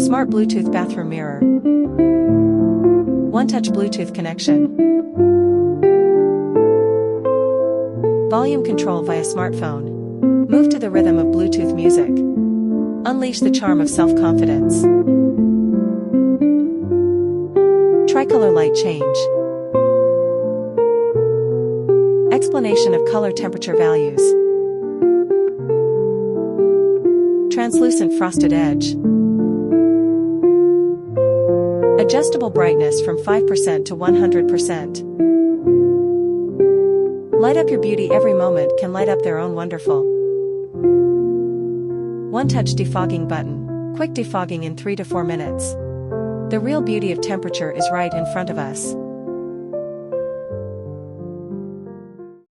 Smart Bluetooth bathroom mirror. One-touch Bluetooth connection. Volume control via smartphone. Move to the rhythm of Bluetooth music. Unleash the charm of self-confidence. Tricolor light change. Explanation of color temperature values. Translucent frosted edge. Adjustable brightness from 5% to 100%. Light up your beauty. Every moment can light up their own wonderful. One-touch defogging button. Quick defogging in 3 to 4 minutes. The real beauty of temperature is right in front of us.